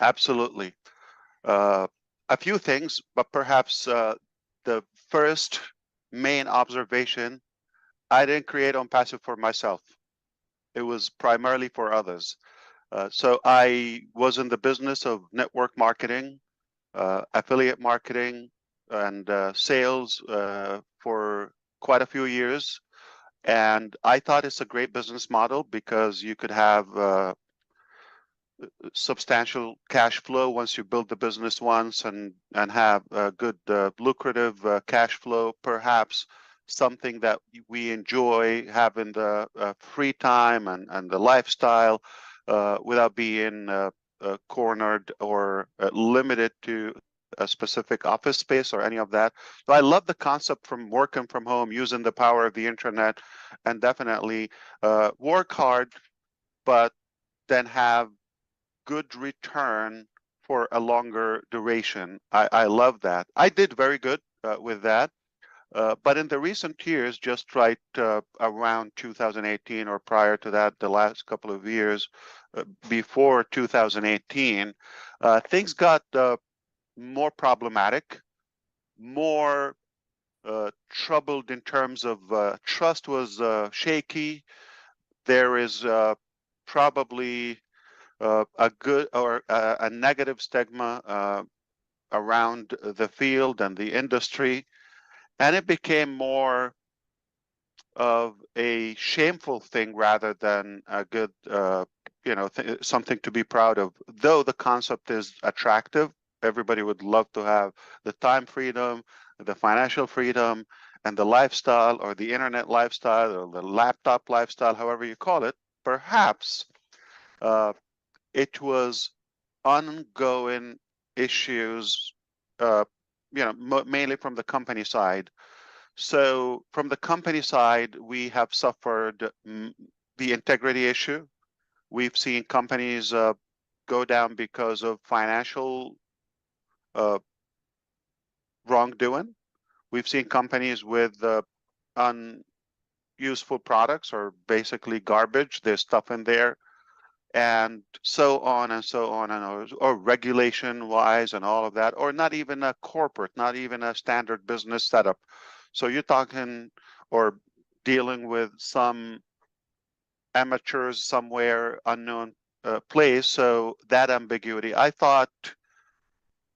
Absolutely. Uh, a few things, but perhaps the first main observation, I didn't create ONPASSIVE for myself. It was primarily for others. So I was in the business of network marketing, affiliate marketing, and sales for quite a few years. And I thought it's a great business model because you could have substantial cash flow once you build the business once and have a good lucrative cash flow, perhaps something that we enjoy having the free time and the lifestyle without being cornered or limited to a specific office space or any of that. So I love the concept from working from home, using the power of the internet, and definitely work hard, but then have good return for a longer duration. I love that. I did very good with that. But in the recent years, just right around 2018 or prior to that, the last couple of years before 2018, things got more problematic, more troubled in terms of trust was shaky. There is probably a good or a negative stigma around the field and the industry, and it became more of a shameful thing rather than a good, something to be proud of. Though the concept is attractive, everybody would love to have the time freedom, the financial freedom, and the lifestyle or the internet lifestyle or the laptop lifestyle, however you call it. Perhaps uh, it was ongoing issues, uh, mainly from the company side. So from the company side, we have suffered the integrity issue. We've seen companies go down because of financial uh, wrongdoing. We've seen companies with unuseful products or basically garbage. There's stuff in there and so on and so on, and or regulation wise and all of that, or not even a corporate, not even a standard business setup. So you're talking or dealing with some amateurs somewhere unknown place. So that ambiguity, I thought,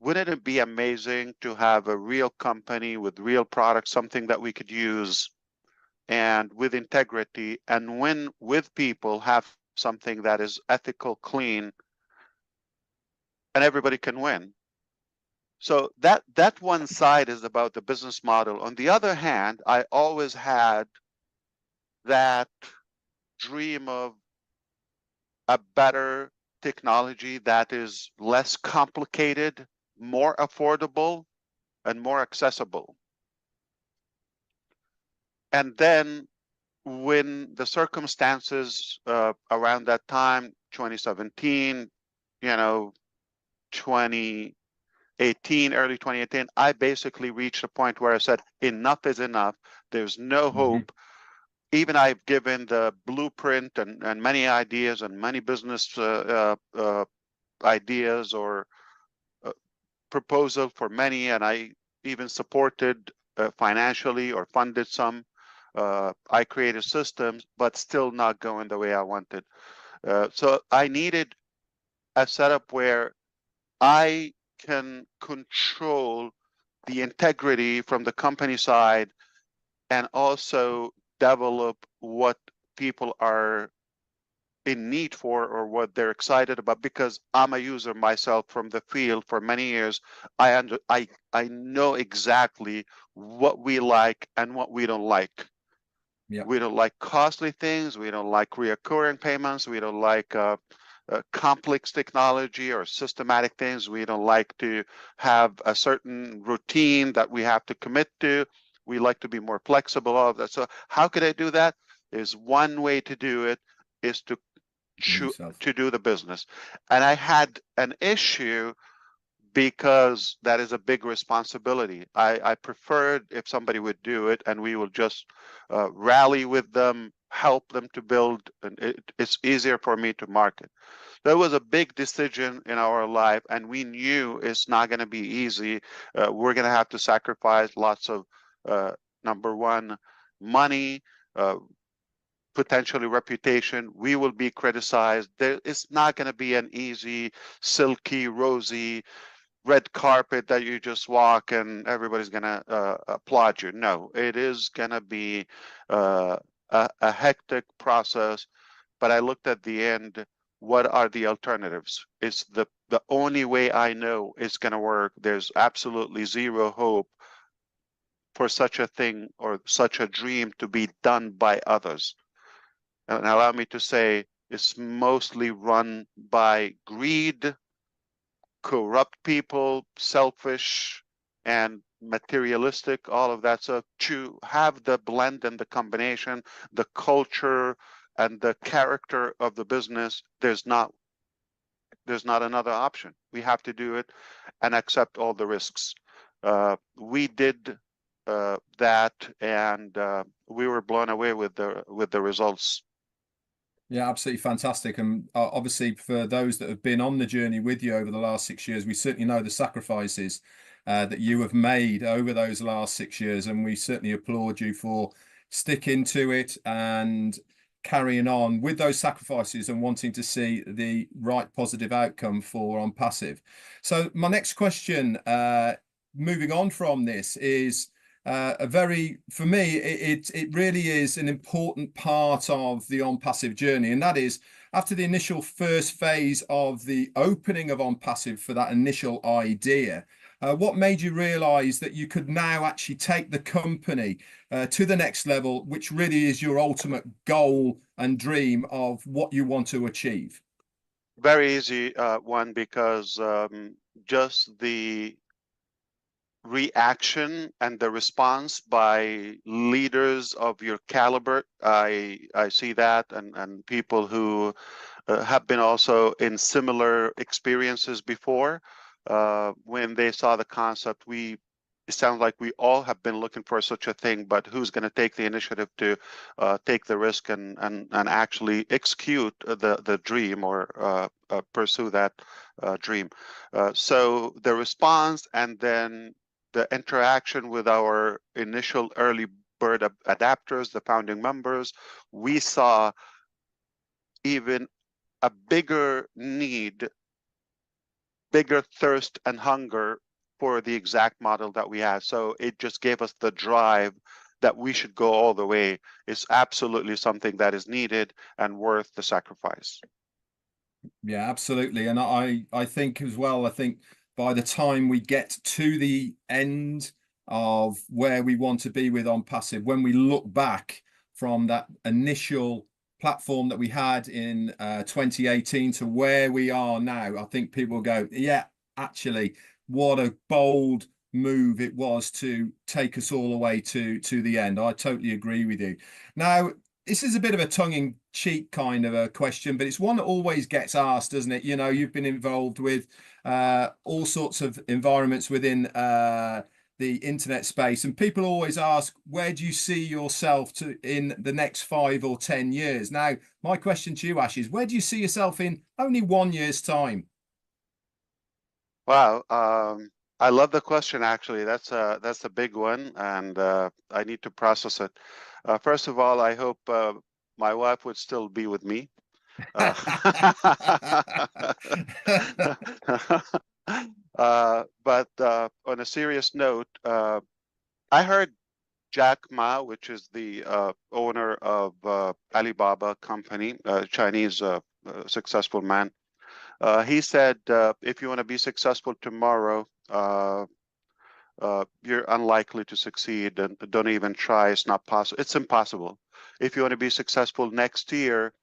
wouldn't it be amazing to have a real company with real products, something that we could use and with integrity and win with people, have something that is ethical, clean, and everybody can win. So that one side is about the business model. On the other hand, I always had that dream of a better technology that is less complicated, more affordable, and more accessible. And then when the circumstances around that time, 2017, 2018, early 2018, I basically reached a point where I said, enough is enough. There's no Mm-hmm. hope. Even I've given the blueprint and many ideas and many business ideas or uh, proposal for many, and I even supported financially or funded some. I created systems, but still not going the way I wanted. So I needed a setup where I can control the integrity from the company side and also develop what people are in need for or what they're excited about, because I'm a user myself from the field for many years. I know exactly what we like and what we don't like. Yeah. We don't like costly things. We don't like reoccurring payments. We don't like complex technology or systematic things. We don't like to have a certain routine that we have to commit to. We like to be more flexible, all of that. So how could I do that? There's one way to do it is Do it yourself. to do the business. And I had an issue because that is a big responsibility. I preferred if somebody would do it and we will just rally with them, help them to build, and it's easier for me to market. That was a big decision in our life, and we knew it's not going to be easy. We're going to have to sacrifice lots of, number one, money, uh, potentially reputation. We will be criticized. It's not going to be an easy, silky, rosy, red carpet that you just walk and everybody's going to applaud you. No, it is going to be a hectic process. But I looked at the end. What are the alternatives? It's the only way I know it's going to work. There's absolutely zero hope for such a thing or such a dream to be done by others. And allow me to say, it's mostly run by greed, corrupt people, selfish, and materialistic, all of that. So to have the blend and the combination, the culture and the character of the business, there's not another option. We have to do it and accept all the risks. We did that, and we were blown away with the results. Yeah, absolutely fantastic. And obviously, for those that have been on the journey with you over the last 6 years, we certainly know the sacrifices that you have made over those last 6 years. And we certainly applaud you for sticking to it and carrying on with those sacrifices and wanting to see the right positive outcome for ONPASSIVE. So my next question, moving on from this, is a very, for me, it really is an important part of the ONPASSIVE journey, and that is after the initial first phase of the opening of ONPASSIVE for that initial idea. What made you realize that you could now actually take the company to the next level, which really is your ultimate goal and dream of what you want to achieve? Very easy one, because just the reaction and the response by leaders of your caliber, I see that, and people who have been also in similar experiences before. When they saw the concept, it sounds like we all have been looking for such a thing, but who's going to take the initiative to take the risk and actually execute the dream, or pursue that dream. So the response and then the interaction with our initial early bird adapters, the founding members, we saw even a bigger need, bigger thirst and hunger for the exact model that we had. So it just gave us the drive that we should go all the way. It's absolutely something that is needed and worth the sacrifice. Yeah, absolutely. And I think as well, I think by the time we get to the end of where we want to be with ONPASSIVE, when we look back from that initial platform that we had in 2018 to where we are now, I think people go, yeah, actually, what a bold move it was to take us all the way to the end. I totally agree with you. Now, this is a bit of a tongue-in-cheek kind of a question, but it's one that always gets asked, doesn't it? You know, you've been involved with all sorts of environments within the internet space, and people always ask, where do you see yourself in the next 5 or 10 years? Now, my question to you, Ash, is where do you see yourself in only 1 year's time? Wow, I love the question. Actually, that's a big one, and I need to process it. First of all, I hope my wife would still be with me. Uh, but on a serious note, I heard Jack Ma, which is the owner of Alibaba company, Chinese successful man. He said, if you want to be successful tomorrow, you're unlikely to succeed, and don't even try. It's not possible. It's impossible. If you want to be successful next year,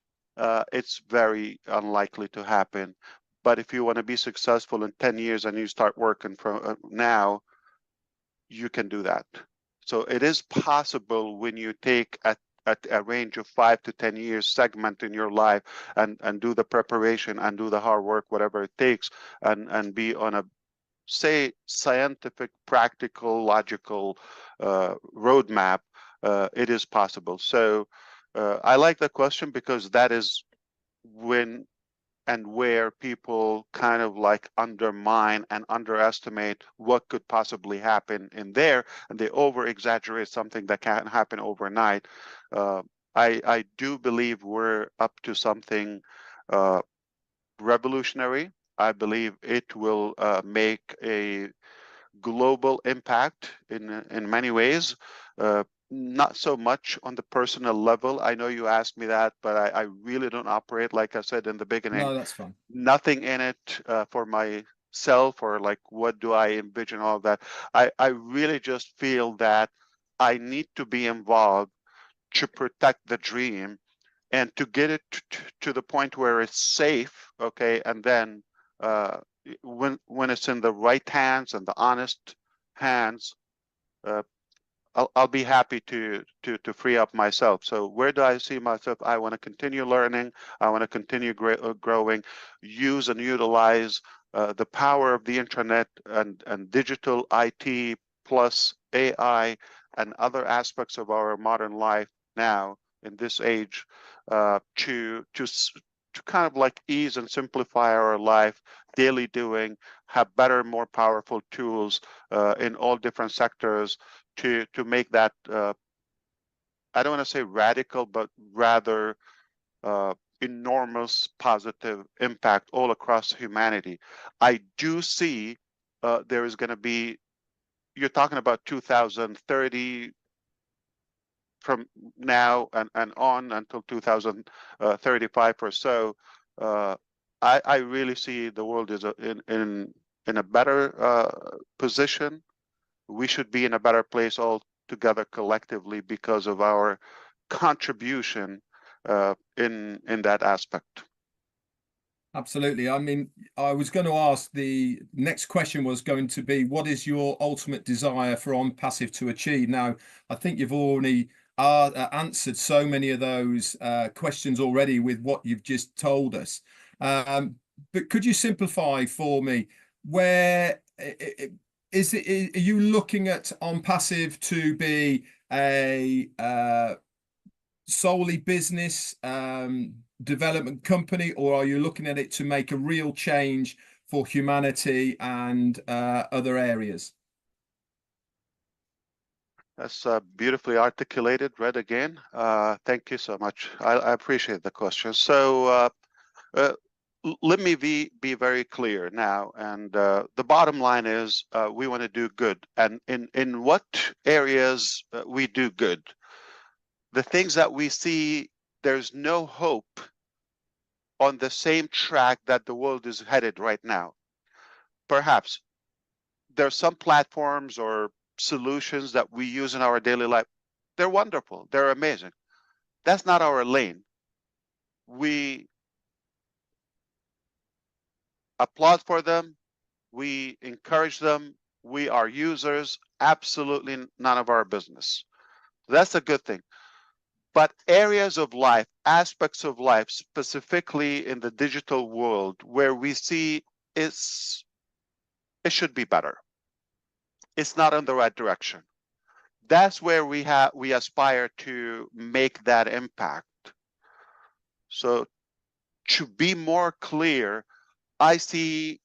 it's very unlikely to happen. But if you want to be successful in 10 years and you start working from now, you can do that. So it is possible when you take a range of 5 to 10 years segment in your life, and do the preparation and do the hard work, whatever it takes, and be on a, say, scientific, practical, logical roadmap. It is possible. So I like the question, because that is when and where people kind of like undermine and underestimate what could possibly happen in there, and they over exaggerate something that can't happen overnight. Uh, I do believe we're up to something revolutionary. I believe it will make a global impact in many ways. Not so much on the personal level. I know you asked me that, but I really don't operate, like I said in the beginning, No, that's fine. nothing in it for myself, or like what do I envision, all of that. I really just feel that I need to be involved to protect the dream and to get it to the point where it's safe, okay, and then uh, when it's in the right hands and the honest hands, uh, I'll be happy to free up myself. So where do I see myself? I want to continue learning. I want to continue growing, use and utilize the power of the internet and digital IT plus AI and other aspects of our modern life now in this age to kind of like ease and simplify our life, daily doing, have better, more powerful tools in all different sectors to make that I don't want to say radical, but rather uh, enormous positive impact all across humanity. I do see there is going to be, you're talking about 2030 from now and on until 2035 or so. Uh, I really see the world is in a better position. We should be in a better place all together collectively because of our contribution in that aspect. Absolutely. I mean, I was going to ask, the next question was going to be, what is your ultimate desire for OnPassive to achieve? Now, I think you've already answered so many of those questions already with what you've just told us. But could you simplify for me, where is it? Are you looking at OnPassive to be a solely business development company, or are you looking at it to make a real change for humanity and other areas? That's beautifully articulated, read again. Thank you so much. I appreciate the question. So uh, let me be very clear now. And the bottom line is we want to do good. And in what areas we do good? The things that we see, there's no hope on the same track that the world is headed right now. Perhaps there are some platforms or solutions that we use in our daily life. They're wonderful. They're amazing. That's not our lane. We applaud for them. We encourage them. We are users. Absolutely none of our business. That's a good thing. But areas of life, aspects of life, specifically in the digital world, where we see it should be better. It's not in the right direction. That's where we aspire to make that impact. So to be more clear, I see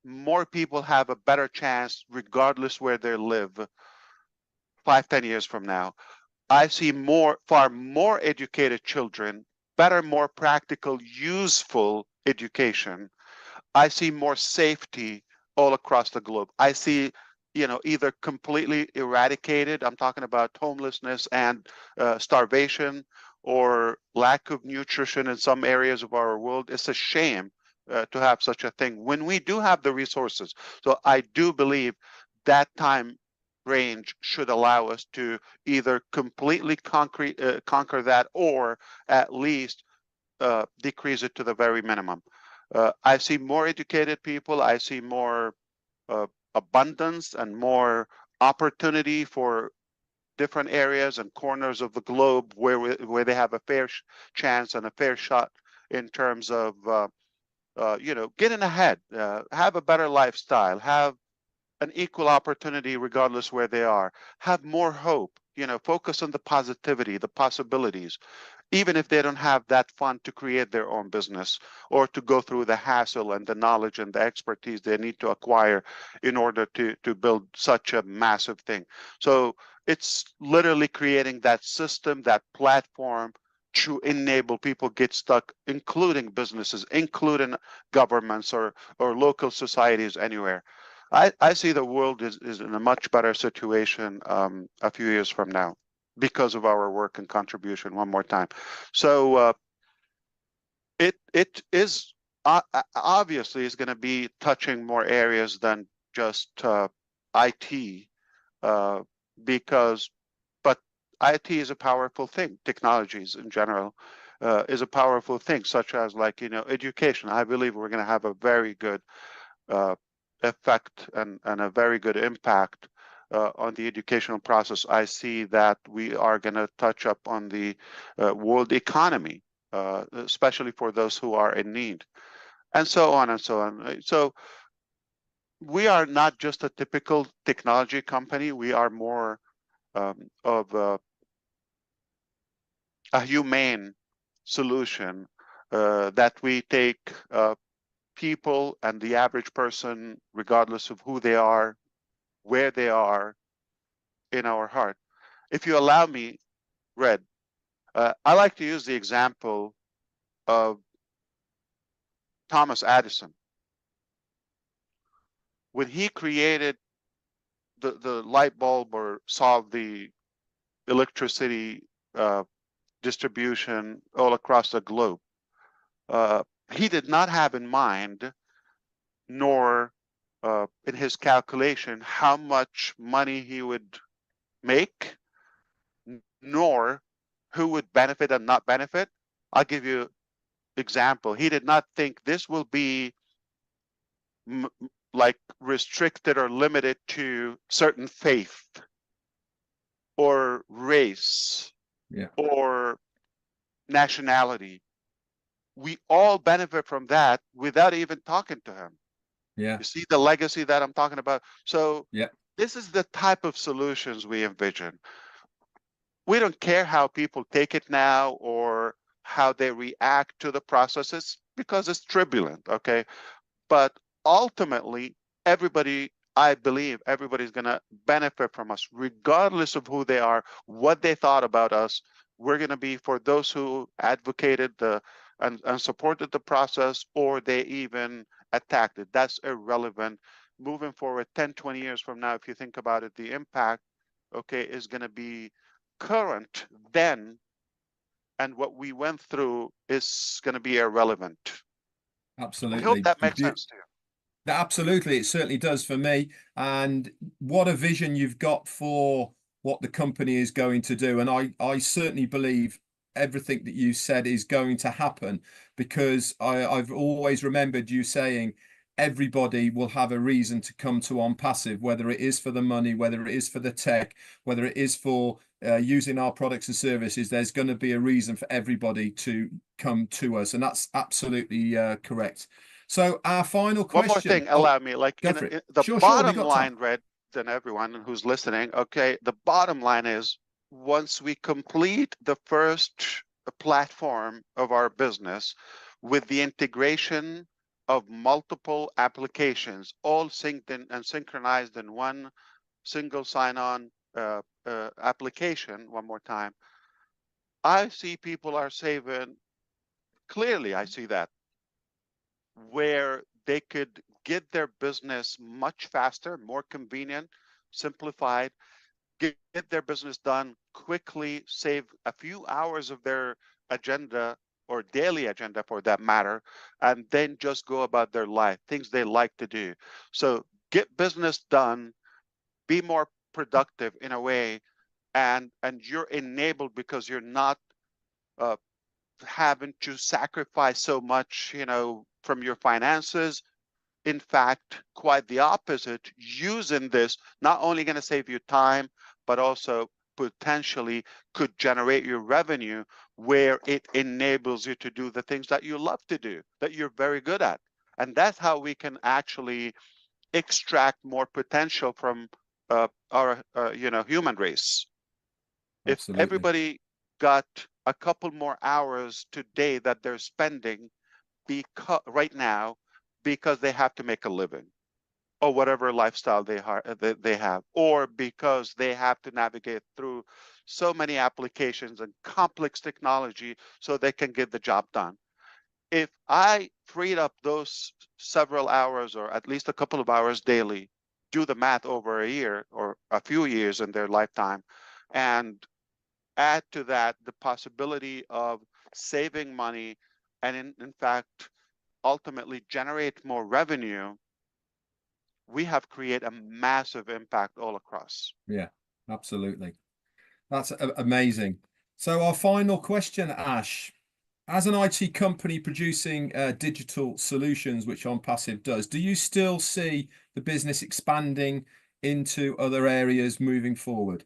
more people have a better chance regardless where they live 5, 10 years from now. I see far more educated children, better, more practical, useful education. I see more safety all across the globe. I see, either completely eradicated. I'm talking about homelessness and starvation or lack of nutrition in some areas of our world. It's a shame to have such a thing when we do have the resources. So I do believe that time range should allow us to either completely conquer that, or at least decrease it to the very minimum. I see more educated people. I see more uh, abundance and more opportunity for different areas and corners of the globe where they have a fair chance and a fair shot in terms of getting ahead, have a better lifestyle, have an equal opportunity regardless where they are, have more hope, focus on the positivity, the possibilities. even if they don't have that fund to create their own business or to go through the hassle and the knowledge and the expertise they need to acquire in order to build such a massive thing. So it's literally creating that system, that platform to enable people get stuck, including businesses, including governments or local societies anywhere. I see the world is in a much better situation a few years from now because of our work and contribution one more time. So it is obviously is going to be touching more areas than just IT because but IT is a powerful thing. Technologies in general is a powerful thing, such as like education. I believe we're going to have a very good uh, effect and a very good impact on the educational process. I see that we are going to touch up on the world economy, especially for those who are in need, and so on and so on. So we are not just a typical technology company. We are more of a humane solution that we take people and the average person, regardless of who they are, where they are in our heart. If you allow me, Red, I like to use the example of Thomas Edison. When he created the light bulb or solved the electricity uh, distribution all across the globe, he did not have in mind, nor in his calculation, how much money he would make, nor who would benefit and not benefit. I'll give you example. He did not think this will be like restricted or limited to certain faith or race or nationality. We all benefit from that without even talking to him. Yeah. You see the legacy that I'm talking about? So Yeah. this is the type of solutions we envision. We don't care how people take it now or how they react to the processes because it's turbulent, okay? But ultimately, everybody, I believe, everybody's going to benefit from us, regardless of who they are, what they thought about us. We're going to be for those who advocated and supported the process, or they even attacked it. That's irrelevant. Moving forward, 10, 20 years from now, if you think about it, the impact, okay, is going to be current then, and what we went through is going to be irrelevant. I hope Absolutely. that makes sense to you. Absolutely, it certainly does for me. And what a vision you've got for what the company is going to do. And I certainly believe everything that you said is going to happen because I've always remembered you saying everybody will have a reason to come to ONPASSIVE, whether it is for the money, whether it is for the tech, whether it is for using our products and services. There's going to be a reason for everybody to come to us. And that's absolutely correct. So our final One more question. thing, Oh, allow me, like go for it. in the Sure. We bottom got time. line, Red, and everyone who's listening, okay, the bottom line is once we complete the first platform of our business with the integration of multiple applications, all synced in and synchronized in one single sign-on application, one more time, I see people are saving, clearly I see that, where they could get their business much faster, more convenient, simplified, get their business done quickly, save a few hours of their agenda or daily agenda for that matter, and then just go about their life, things they like to do. So get business done, be more productive in a way, and you're enabled because you're not uh, having to sacrifice so much, from your finances. In fact, quite the opposite. Using this not only going to save you time, but also potentially could generate your revenue where it enables you to do the things that you love to do, that you're very good at. And that's how we can actually extract more potential from our human race. If Absolutely. everybody got a couple more hours today that they're spending because right now because they have to make a living or whatever lifestyle they have, or because they have to navigate through so many applications and complex technology so they can get the job done. If I freed up those several hours or at least a couple of hours daily, do the math over a year or a few years in their lifetime, and add to that the possibility of saving money and in fact ultimately generate more revenue, we have created a massive impact all across. Yeah, absolutely. That's amazing. So our final question, Ash, as an IT company producing digital solutions, which OnPassive does, do you still see the business expanding into other areas moving forward?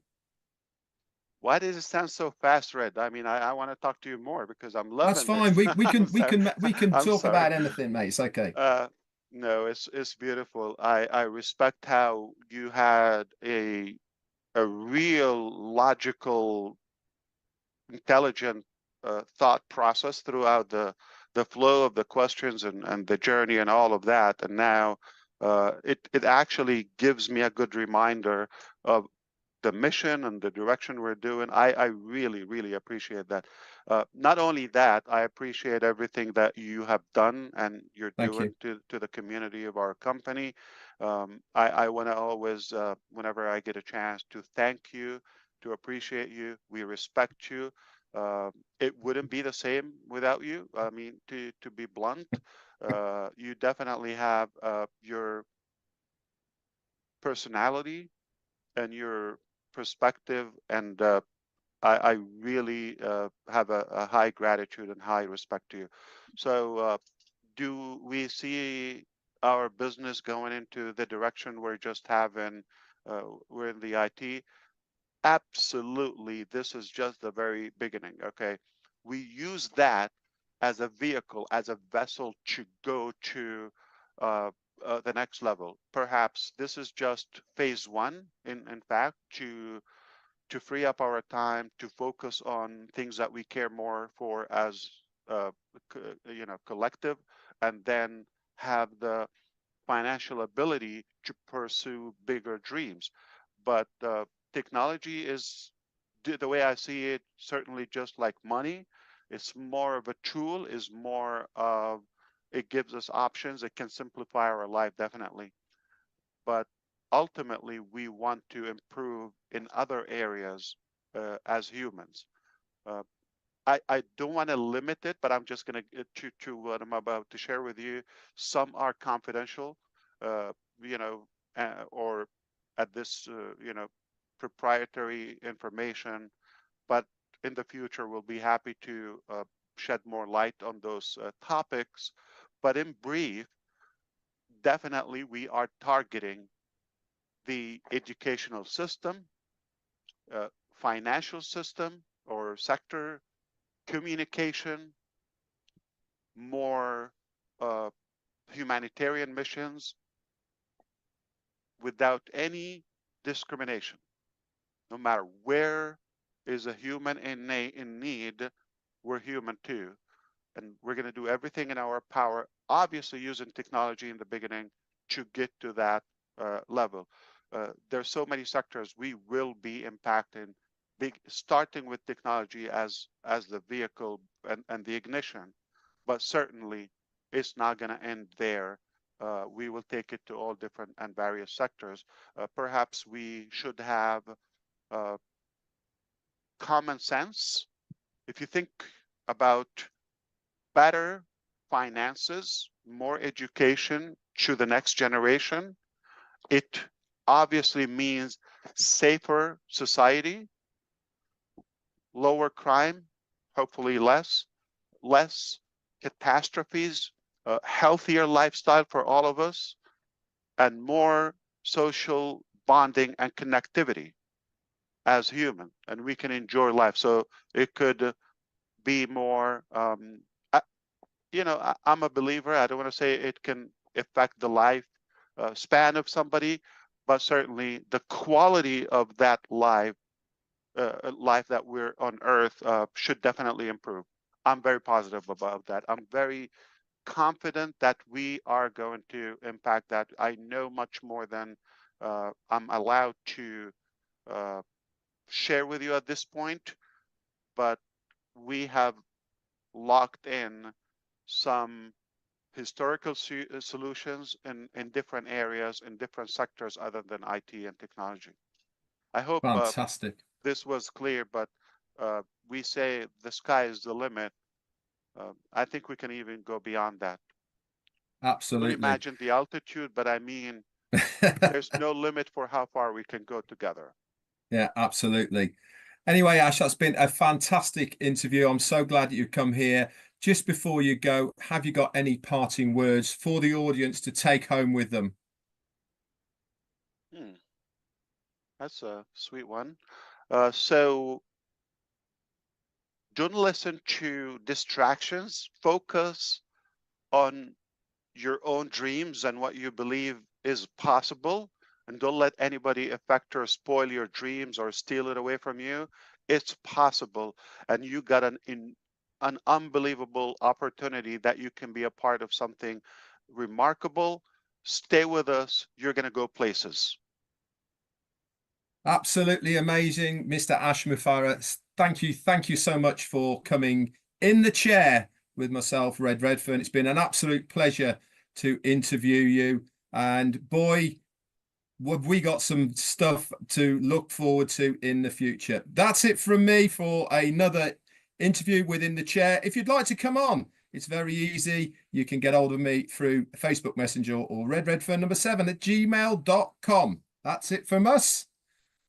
Why does it sound so fast, Red? I mean, I want to talk to you more because I'm That's loving fine. this. We I'm can we sorry. can we can I'm talk sorry. about anything, mate. It's okay. No, it's beautiful. I respect how you had a real logical, intelligent thought process throughout the flow of the questions and the journey and all of that. And now it actually gives me a good reminder of the mission and the direction we're doing. I really, really appreciate that. Not only that, I appreciate everything that you have done and you're Thank you. doing to the community of our company. I want to always, whenever I get a chance, to thank you, to appreciate you. We respect you. It wouldn't be the same without you. I mean, to be blunt, you definitely have your personality and your perspective, and I really have a high gratitude and high respect to you. So, do we see our business going into the direction we're just having? We're in the IT. Absolutely, this is just the very beginning. Okay, we use that as a vehicle, as a vessel to go to uh, the next level. Perhaps this is just phase one. In fact, to free up our time to focus on things that we care more for as uh, collective, and then have the financial ability to pursue bigger dreams. But technology is, the way I see it, certainly just like money. It's more of a tool, is more of, it gives us options. It can simplify our life, definitely. But ultimately, we want to improve in other areas as humans. Uh, I don't want to limit it, but I'm just going to what I'm about to share with you. Some are confidential, uh, you know, or at this, proprietary information. But in the future, we'll be happy to shed more light on those topics. But in brief, definitely we are targeting the educational system, financial system or sector, communication, more uh, humanitarian missions without any discrimination. No matter where is a human in need, we're human too. And we're going to do everything in our power, obviously using technology in the beginning to get to that level. There's so many sectors we will be impacting, starting with technology as the vehicle and the ignition, but certainly it's not going to end there. We will take it to all different and various sectors. Perhaps we should have uh, common sense. If you think about better finances, more education to the next generation, it obviously means safer society, lower crime, hopefully less catastrophes, healthier lifestyle for all of us, and more social bonding and connectivity as human, and we can enjoy life. So it could be more, I'm a believer. I don't want to say it can affect the life span of somebody, but certainly the quality of that life life that we're on Earth should definitely improve. I'm very positive about that. I'm very confident that we are going to impact that. I know much more than I'm allowed to share with you at this point, but we have locked in some historical solutions in different areas, in different sectors other than IT and technology. I hope Fantastic. this was clear, but we say the sky is the limit. I think we can even go beyond that. Don't Absolutely. imagine the altitude, but I mean, there's no limit for how far we can go together. Yeah, absolutely. Anyway, Ash, that's been a fantastic interview. I'm so glad that you've come here. Just before you go, have you got any parting words for the audience to take home with them? That's a sweet one. So don't listen to distractions. Focus on your own dreams and what you believe is possible. And don't let anybody affect or spoil your dreams or steal it away from you. It's possible. And you got an unbelievable opportunity that you can be a part of something remarkable. Stay with us. You're going to go places. Absolutely amazing, Mr. Ash Mufareh. Thank you so much for coming in the chair with myself, Redfern. It's been an absolute pleasure to interview you. And boy, have we got some stuff to look forward to in the future. That's it from me for another interview within the chair. If you'd like to come on, it's very easy. You can get hold of me through Facebook Messenger or redfern7@gmail.com. That's it from us.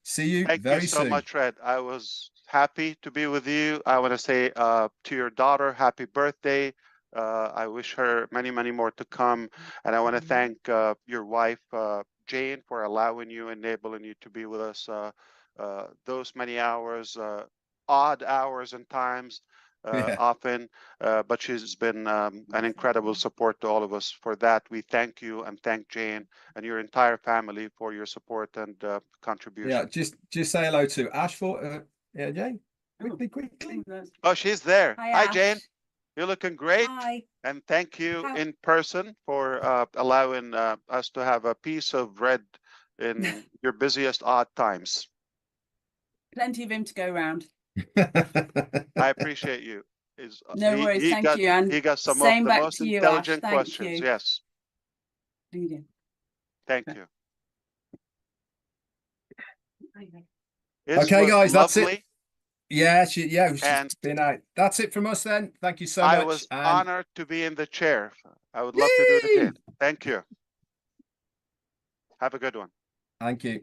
See you Thank you very so soon. much, Red. I was happy to be with you. I want to say to your daughter, happy birthday. I wish her many, many more to come. And I want to thank your wife, Jane, for allowing you, enabling you to be with us those many hours, odd hours and times, Yeah. often. But she's been an incredible support to all of us. For that, we thank you and thank Jane and your entire family for your support and contribution. Yeah, just say hello to Ash for yeah, Jane. Quickly. Oh, she's there. Hi, Hi, Ash. Jane. You're looking great. Hi. And thank you How- in person for allowing us to have a piece of Red in your busiest odd times. Plenty of him to go round. I appreciate you. No worries, thank you. And he got some of same the back most to you, Ash. intelligent Thank questions. you. Yes. Leading. Thank you. Okay, Was guys, that's lovely. it. Yeah, she's And been out. That's it from us then. Thank you so I much. was And honored to be in the chair. I would love to do it again. Thank you. Have a good one. thank you.